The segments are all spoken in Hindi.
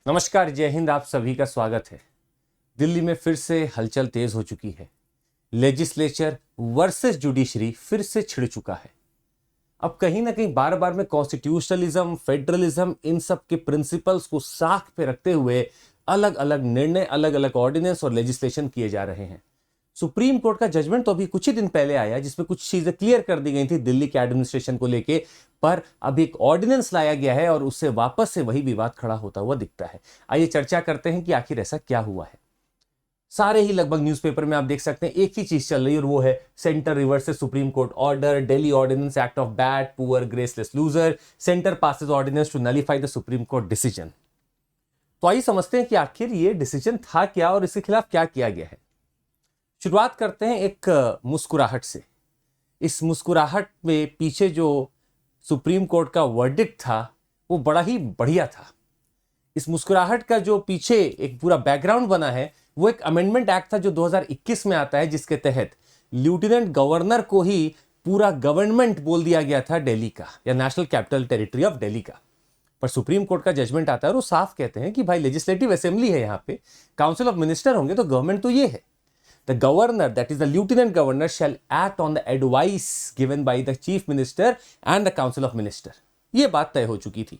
नमस्कार, जय हिंद। आप सभी का स्वागत है। दिल्ली में फिर से हलचल तेज हो चुकी है। लेजिस्लेचर वर्सेस जुडिशरी फिर से छिड़ चुका है। अब कहीं ना कहीं बार बार में कॉन्स्टिट्यूशनलिज्म, फेडरलिज्म, इन सब के प्रिंसिपल्स को साख पे रखते हुए अलग अलग निर्णय, अलग अलग ऑर्डिनेंस और लेजिस्लेशन किए जा रहे हैं। सुप्रीम कोर्ट का जजमेंट तो अभी कुछ ही दिन पहले आया, जिसमें कुछ चीजें क्लियर कर दी गई थी दिल्ली के एडमिनिस्ट्रेशन को लेके, पर अब एक ऑर्डिनेंस लाया गया है और उससे वापस से वही विवाद खड़ा होता हुआ दिखता है। आइए चर्चा करते हैं कि आखिर ऐसा क्या हुआ है। सारे ही लगभग न्यूज़पेपर में आप देख सकते हैं एक ही चीज चल रही है, और वो है centre reverses Supreme Court order, Delhi ordinance act of bad poor graceless loser, centre passes ordinance to nullify the Supreme Court decision. तो आइए समझते हैं कि आखिर ये डिसीजन था क्या और इसके खिलाफ क्या किया गया है। शुरुआत करते हैं एक मुस्कुराहट से। इस मुस्कुराहट में पीछे जो सुप्रीम कोर्ट का वर्डिक्ट था वो बड़ा ही बढ़िया था। इस मुस्कुराहट का जो पीछे एक पूरा बैकग्राउंड बना है वो एक अमेंडमेंट एक्ट था जो 2021 में आता है, जिसके तहत लेफ्टिनेंट गवर्नर को ही पूरा गवर्नमेंट बोल दिया गया था दिल्ली का, या national capital territory of Delhi का। पर सुप्रीम कोर्ट का जजमेंट आता है और वो साफ कहते हैं कि भाई लेजिस्लेटिव असेंबली है, यहाँ पे काउंसिल ऑफ मिनिस्टर होंगे तो गवर्नमेंट तो ये है। The governor, that is the lieutenant governor, shall act on the advice given by the chief minister and the council of minister। ये बात तय हो चुकी थी।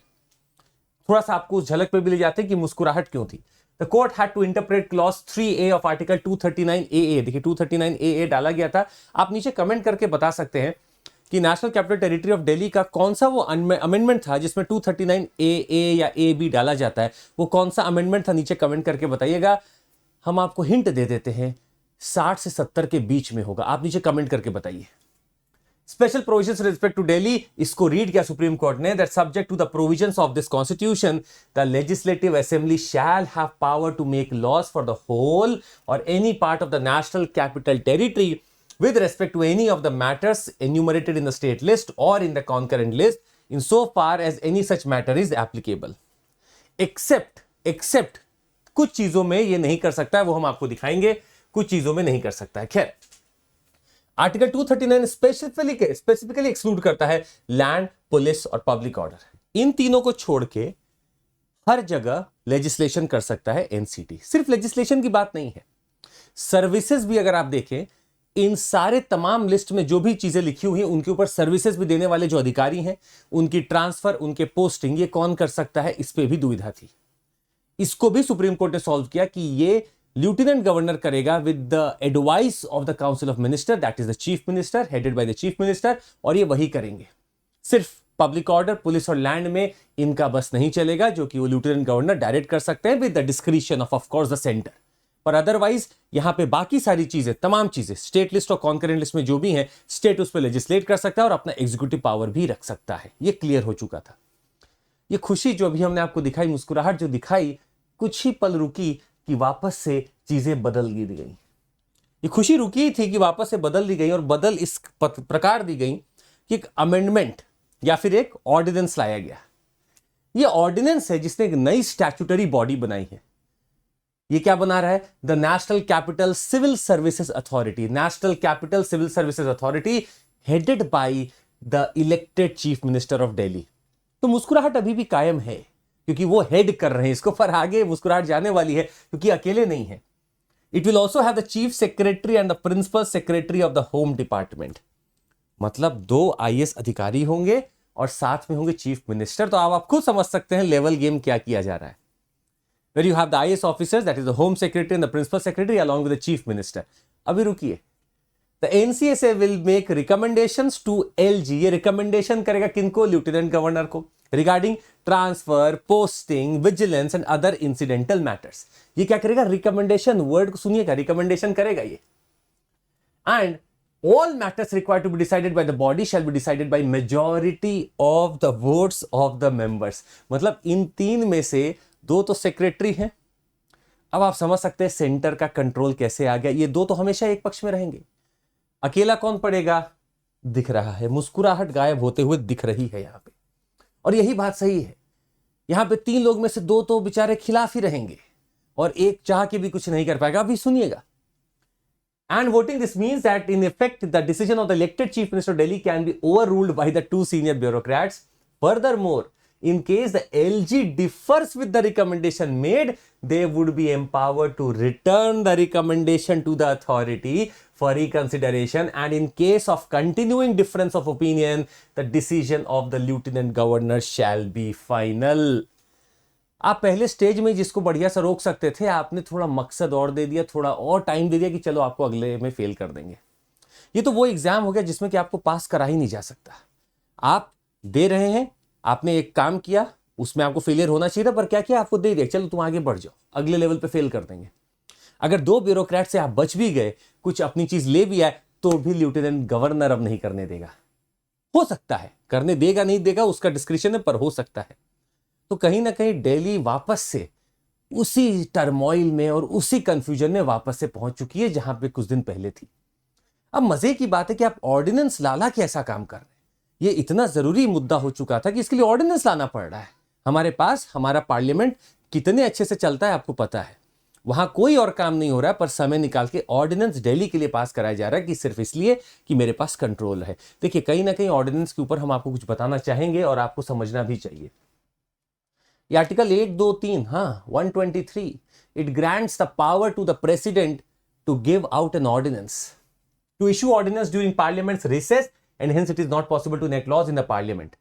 थोड़ा सा आपको उस झलक पे भी ले जाते हैं कि मुस्कुराहट क्यों थी। The court had to interpret clause 3A of article 239AA। देखिए 239AA डाला गया था। आप नीचे कमेंट करके बता सकते हैं कि national capital territory of Delhi का कौन सा वो अमेंडमेंट था जिसमें 239AA या AB डाला जाता है। वो कौन सा अमेंडमेंट था, नीचे कमेंट करके बताइएगा। हम आपको हिंट दे देते हैं, 60 से 70 के बीच में होगा। आप नीचे कमेंट करके बताइए। Special provisions respect to Delhi, इसको रीड किया सुप्रीम कोर्ट ने, that subject to the provisions of this constitution the legislative assembly shall have power to make laws for the whole or any part of the national capital territory with respect to any of the matters enumerated in the state list or in the concurrent list in so far as any such matter is applicable except कुछ चीजों में ये नहीं कर सकता है, वो हम आपको दिखाएंगे। कुछ चीजों में नहीं कर सकता है। खैर, आर्टिकल 239 स्पेसिफिकली एक्सक्लूड करता है लैंड, पुलिस और पब्लिक ऑर्डर। इन तीनों को छोड़ के हर जगह लेजिस्लेशन कर सकता है एनसीटी। सिर्फ लेजिस्लेशन की बात नहीं है, सर्विसेज भी अगर आप देखें, इन सारे तमाम लिस्ट में जो भी चीजें लिखी हुई हैं उनके ऊपर सर्विसेज भी देने वाले जो अधिकारी हैं, उनकी ट्रांसफर, उनके पोस्टिंग, ये कौन कर सकता है, इस पे भी दुविधा थी। इसको भी सुप्रीम कोर्ट ने सॉल्व किया कि ये लेफ्टिनेंट गवर्नर करेगा with the advice of the council of minister, that is the chief minister, headed by the chief minister, और ये वही करेंगे। सिर्फ पब्लिक ऑर्डर, पुलिस और लैंड में इनका बस नहीं चलेगा, जो कि वो लेफ्टिनेंट गवर्नर डायरेक्ट कर सकते हैं with the discretion of course the centre. पर अदरवाइज यहां पे बाकी सारी चीजें, तमाम चीजें स्टेट लिस्ट और कॉन्करेंट लिस्ट में जो भी है, स्टेट उस पर लेजिस्लेट कर सकता है और अपना एग्जीक्यूटिव पावर भी रख सकता है। ये क्लियर हो चुका था। ये खुशी जो अभी हमने आपको दिखाई, मुस्कुराहट जो दिखाई, कुछ ही पल रुकी कि वापस से चीजें बदल दी गई। ये खुशी रुकी थी कि वापस से बदल दी गई, और बदल इस प्रकार दी गई कि एक अमेंडमेंट या फिर एक ऑर्डिनेंस लाया गया। ये ऑर्डिनेंस है जिसने एक नई स्टैट्यूटरी बॉडी बनाई है। ये क्या बना रहा है? The national capital civil services authority. National capital civil services authority headed by the elected chief minister of Delhi. तो मुस्कुराहट अभी भी कायम है क्योंकि वो हेड कर रहे हैं इसको, पर आगे मुस्कुराहट जाने वाली है क्योंकि अकेले नहीं है। It will also have the chief secretary and the principal secretary of the home department. मतलब 2 आईएएस अधिकारी होंगे और साथ में होंगे चीफ मिनिस्टर। तो आप खुद समझ सकते हैं लेवल गेम क्या किया जा रहा है। Where you have the IAS officers, that is the home secretary and the principal secretary along with the chief minister। अभी रुकिए, the NCSA will make recommendations to LG। ये रिकमेंडेशन करेगा किनको? लेफ्टिनेंट गवर्नर को, regarding transfer, posting, vigilance and other incidental matters. ये क्या करेगा? रिकमेंडेशन, वर्ड को सुनिएगा, रिकमेंडेशन करेगा ये। And all matters required to be decided by the body shall be decided by majority of the votes of the members। मतलब इन 3 में से 2 तो सेक्रेटरी हैं। अब आप समझ सकते हैं सेंटर का कंट्रोल कैसे आ गया। ये 2 तो हमेशा एक पक्ष में रहेंगे, अकेला कौन पड़ेगा? दिख रहा है, मुस्कुराहट गायब होते हुए दिख रही है यहां पे। और यही बात सही है, यहां पे 3 लोग में से 2 तो बेचारे खिलाफ ही रहेंगे और एक चाह के भी कुछ नहीं कर पाएगा। अभी सुनिएगा। And voting this means that in effect the decision of the elected chief minister of Delhi can be overruled by the 2 senior bureaucrats। Furthermore, In case the LG differs with the recommendation made, they would be empowered to return the recommendation to the authority for reconsideration, and in case of continuing difference of opinion, the decision of the lieutenant governor shall be final. आप पहले स्टेज में जिसको बढ़िया से रोक सकते थे, आपने थोड़ा मकसद और दे दिया, थोड़ा और टाइम दे दिया कि चलो आपको अगले में फेल कर देंगे। ये तो वो एग्जाम हो गया जिसमें कि आपको पास करा ही नहीं जा सकता। आप दे रहे हैं, आपने एक काम किया, उसमें आपको फेलियर होना चाहिए था, पर क्या किया, आपको दे दिया, चलो तुम आगे बढ़ जाओ, अगले लेवल पे फेल कर देंगे। अगर 2 ब्यूरोक्रेट से आप बच भी गए, कुछ अपनी चीज ले भी आए, तो भी लेफ्टिनेंट गवर्नर अब नहीं करने देगा। हो सकता है करने देगा, नहीं देगा उसका डिस्क्रिप्शन है, पर हो सकता है। तो कहीं ना कहीं दिल्ली वापस से उसी टर्मोइल में और उसी कंफ्यूजन में वापस से पहुंच चुकी है जहां पे कुछ दिन पहले थी। अब मजे की बात है कि आप ऑर्डिनेंस लाला के ऐसा काम कर रहे हैं, ये इतना जरूरी मुद्दा हो चुका था कि इसके लिए ऑर्डिनेंस लाना पड़ रहा है। हमारे पास हमारा पार्लियामेंट कितने अच्छे से चलता है आपको पता है, वहां कोई और काम नहीं हो रहा है, पर समय निकाल के ऑर्डिनेंस दिल्ली के लिए पास कराया जा रहा है कि सिर्फ इसलिए कि मेरे पास कंट्रोल है। देखिए कहीं ना कहीं ऑर्डिनेंस के ऊपर हम आपको कुछ बताना चाहेंगे और आपको समझना भी चाहिए। ये आर्टिकल 1, 2, 3, हाँ 123, it grants the power to the president to give out an ordinance, to issue ordinance during parliament recess and hence it is not possible to enact laws in the parliament.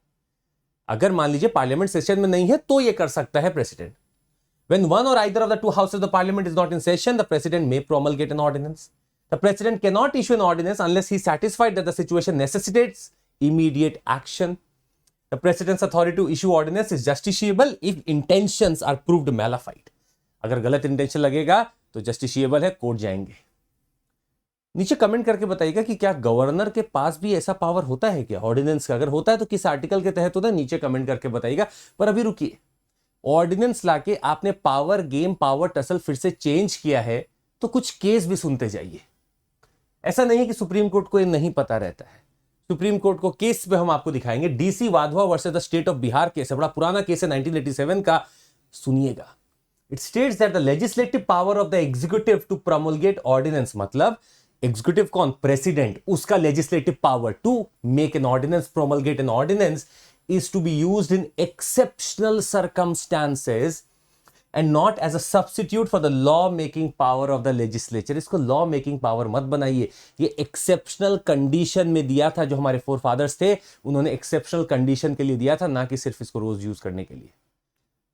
अगर मान लीजिए पार्लियामेंट सेशन में नहीं है तो ये कर सकता है president. When one or either of the 2 houses of the parliament is not in session, the president may promulgate an ordinance. The president cannot issue an ordinance unless he is satisfied that the situation necessitates immediate action. The president's authority to issue ordinance is justiciable if intentions are proved malified. अगर गलत इंटेंशन लगेगा तो जस्टिशिएबल है, कोर्ट जाएंगे। नीचे कमेंट करके बताइएगा कि क्या गवर्नर के पास भी ऐसा पावर होता है क्या ऑर्डिनेंस का? अगर होता है तो किस आर्टिकल के तहत होता है, नीचे कमेंट करके बताइएगा। पर अभी रुकिए, ऑर्डिनेंस लाके आपने पावर गेम, पावर टसल फिर से चेंज किया है, तो कुछ केस भी सुनते जाइए। ऐसा नहीं है कि सुप्रीम कोर्ट को ये नहीं पता रहता है। सुप्रीम कोर्ट को केस पे हम आपको दिखाएंगे। DC Wadhwa versus the state of Bihar case है, बड़ा पुराना केस है 1987 का, सुनिएगा। It states that the legislative power of the executive to promulgate ordinance, मतलब एग्जीक्यूटिव कौन, प्रेसिडेंट, उसका legislative power to make an ordinance, promulgate an ordinance is to be used in exceptional circumstances and not as a substitute for the law making power of the legislature। इसको law making power मत बनाइए, ये exceptional condition में दिया था। जो हमारे forefathers थे उन्होंने exceptional condition के लिए दिया था, ना कि सिर्फ इसको रोज यूज करने के लिए।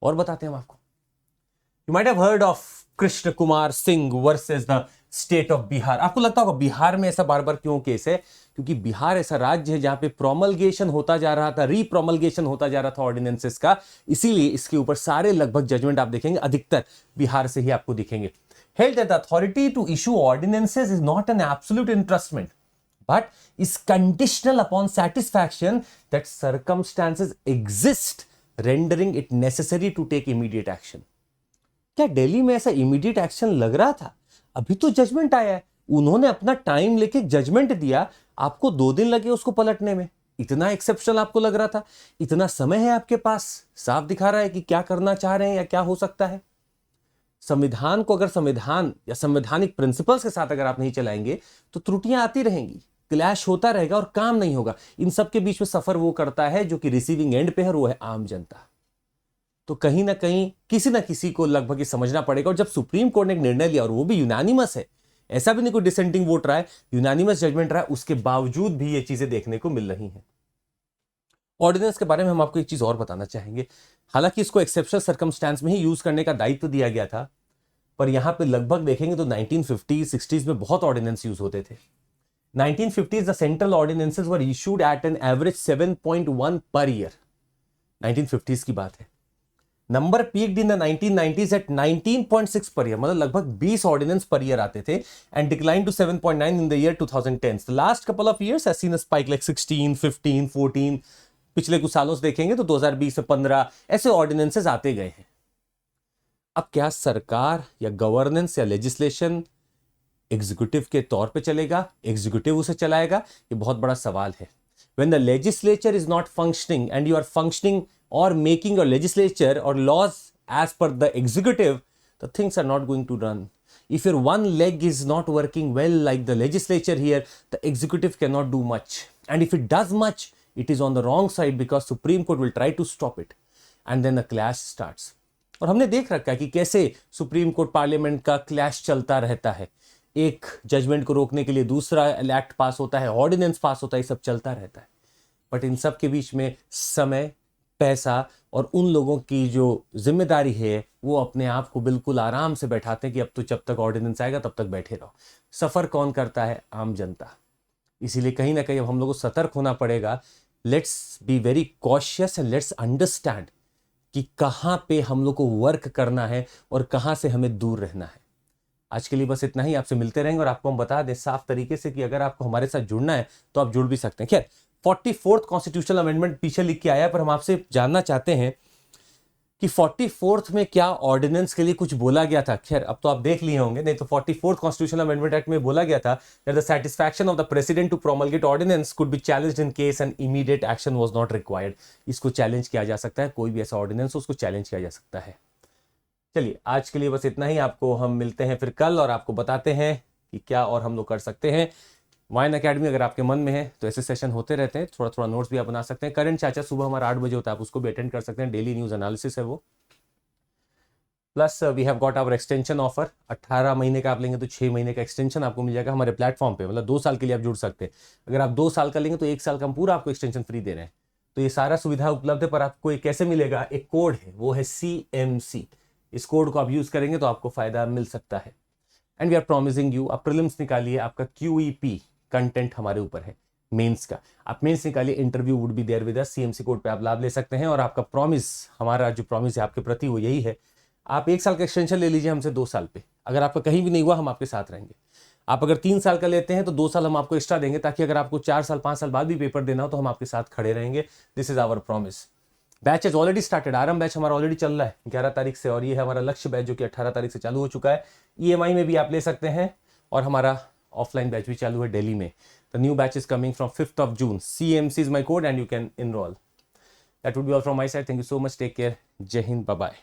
और बताते हैं हम आपको, you might have heard of Krishna Kumar Singh versus the state of Bihar. आपको लगता होगा बिहार में ऐसा बार बार क्यों केस है? क्योंकि बिहार ऐसा राज्य है जहां पे प्रोमल्गेशन होता जा रहा था, रीप्रोमल्गेशन होता जा रहा था ऑर्डिनेंसेस का, इसीलिए इसके ऊपर सारे लगभग जजमेंट आप देखेंगे अधिकतर बिहार से ही आपको दिखेंगे। Held that the authority to issue ordinances is not an absolute entrustment but is conditional upon satisfaction that circumstances exist rendering it necessary to take immediate action. क्या दिल्ली में ऐसा इमीडिएट एक्शन लग रहा था? अभी तो जजमेंट आया है, उन्होंने अपना टाइम लेके जजमेंट दिया, आपको 2 दिन लगे उसको पलटने में। इतना एक्सेप्शनल आपको लग रहा था? इतना समय है आपके पास, साफ दिखा रहा है कि क्या करना चाह रहे हैं या क्या हो सकता है। संविधान को अगर संविधान या संवैधानिक प्रिंसिपल्स के साथ अगर आप नहीं चलाएंगे तो त्रुटियां आती रहेंगी, क्लैश होता रहेगा और काम नहीं होगा। इन सब के बीच में सफर वो करता है जो कि रिसीविंग एंड पे है, और वो है आम जनता। तो कहीं ना कहीं किसी ना किसी को लगभग समझना पड़ेगा। और जब सुप्रीम कोर्ट ने एक निर्णय लिया और वो भी यूनानिमस है, ऐसा भी नहीं कोई डिसेंटिंग वोट रहा है, यूनानिमस जजमेंट रहा है, उसके बावजूद भी ये चीजें देखने को मिल रही हैं। ऑर्डिनेंस के बारे में हम आपको एक चीज और बताना चाहेंगे। हालांकि इसको एक्सेप्शनल सर्कमस्टेंस में ही यूज करने का दायित्व दिया गया था, पर यहां पे लगभग देखेंगे तो 1950s 60s में बहुत ऑर्डिनेंस यूज होते थे। 1950s the central ordinances were issued at an average 7.1 per year. 1950s की बात है। Number peaked in the 1990s at 19.6 per year, मतलब लगभग 20 ऑर्डिनेंस पर ईयर आते थे, and decline to 7.9 in the year 2010। The last couple of years has seen a spike like 16, 15, 14। पिछले कुछ सालों से देखेंगे तो 2020 में 15 ऐसे ऑर्डिनेंसेस आते गए हैं। अब क्या सरकार या गवर्नेंस या लेजिस्लेशन एग्जीक्यूटिव के तौर पे चलेगा, एग्जीक्यूटिव उसे चलाएगा? ये बहुत बड़ा सवाल है। When the legislature is not functioning and you are functioning or making your legislature or laws as per the executive, the things are not going to run. If your one leg is not working well like the legislature here, the executive cannot do much. And if it does much, it is on the wrong side because Supreme Court will try to stop it. And then a clash starts. और हमने देख रखा है कि कैसे सुप्रीम कोर्ट पार्लियामेंट का क्लैश चलता रहता है, एक जजमेंट को रोकने के लिए दूसरा एक्ट पास होता है, ऑर्डिनेंस पास होता है, ये सब चलता रहता है। बट इन सब के बीच में समय, पैसा और उन लोगों की जो जिम्मेदारी है वो अपने आप को बिल्कुल आराम से बैठाते हैं कि अब तो जब तक ऑर्डिनेंस आएगा तब तक बैठे रहो। सफर कौन करता है? आम जनता। इसीलिए कहीं ना कहीं अब हम लोग को सतर्क होना पड़ेगा। Let's be very cautious and let's understand कि कहाँ पे हम लोग को वर्क करना है और कहाँ से हमें दूर रहना है। आज के लिए बस इतना ही। आपसे मिलते रहेंगे और आपको हम बता दें साफ तरीके से कि अगर आपको हमारे साथ जुड़ना है तो आप जुड़ भी सकते हैं। खैर 44th कॉन्स्टिट्यूशनल अमेंडमेंट पीछे लिख के आया है, पर हम आपसे जानना चाहते हैं कि 44th में क्या ऑर्डिनेंस के लिए कुछ बोला गया था। खैर अब तो आप देख लिए होंगे, नहीं तो 44th कॉन्स्टिट्यूशनल अमेंडमेंट एक्ट में बोला गया था that the satisfaction of the president to promulgate ordinance could be challenged in case an immediate action was not required. इसको चैलेंज किया जा सकता है, कोई भी ऐसा ऑर्डिनेंस हो उसको चैलेंज किया जा सकता है। चलिए आज के लिए बस इतना ही। आपको हम मिलते हैं फिर कल और आपको बताते हैं कि क्या और हम लोग कर सकते हैं। वाइन अकेडमी अगर आपके मन में है तो ऐसे सेशन होते रहते हैं, थोड़ा थोड़ा नोट्स भी आप बना सकते हैं। करंट चाचा सुबह हमारा 8 बजे होता है, आप उसको भी अटेंड कर सकते हैं। डेली न्यूज एनालिसिस है वो। Plus we have got our extension offer. 18 महीने का आप लेंगे तो 6 महीने का एक्सटेंशन आपको मिल जाएगा हमारे प्लेटफॉर्म पे, मतलब 2 साल के लिए आप जुड़ सकते हैं। अगर आप 2 साल का लेंगे तो 1 साल का हम पूरा आपको एक्सटेंशन फ्री दे रहे हैं। तो ये सारा सुविधा उपलब्ध है, पर आपको ये कैसे मिलेगा? एक कोड है, वो है CMC। इस कोड को आप यूज करेंगे तो आपको फायदा मिल सकता है। And we are promising you, आप प्रीलिम्स निकालिए, आपका QEP कंटेंट हमारे ऊपर है। मेंस का आप मेंस निकालिए, interview would be there with us. CMC code पे आप लाभ ले सकते हैं। और आपका प्रॉमिस, हमारा जो प्रॉमिस है आपके प्रति वो यही है, आप 1 साल का एक्सटेंशन ले लीजिए हमसे 2 साल पे। अगर आपका कहीं भी नहीं हुआ हम आपके साथ रहेंगे। आप अगर 3 साल का लेते हैं तो 2 साल हम आपको एक्स्ट्रा देंगे, ताकि अगर आपको 4 साल 5 साल बाद भी पेपर देना हो तो हम आपके साथ खड़े रहेंगे। This is our promise. Batch is already started. Aarambh batch हमारा ऑलरेडी चल रहा है 11 तारीख से, और ये है हमारा लक्ष्य बैच जो कि 18 तारीख से चालू हो चुका है। EMI में भी आप ले सकते हैं, और हमारा ऑफलाइन बैच भी चालू है दिल्ली में। The new batch is coming from 5th of June. CMC is my code and you can enroll. That would be all from my side. Thank you so much. Take care. Jai Hind. Bye bye.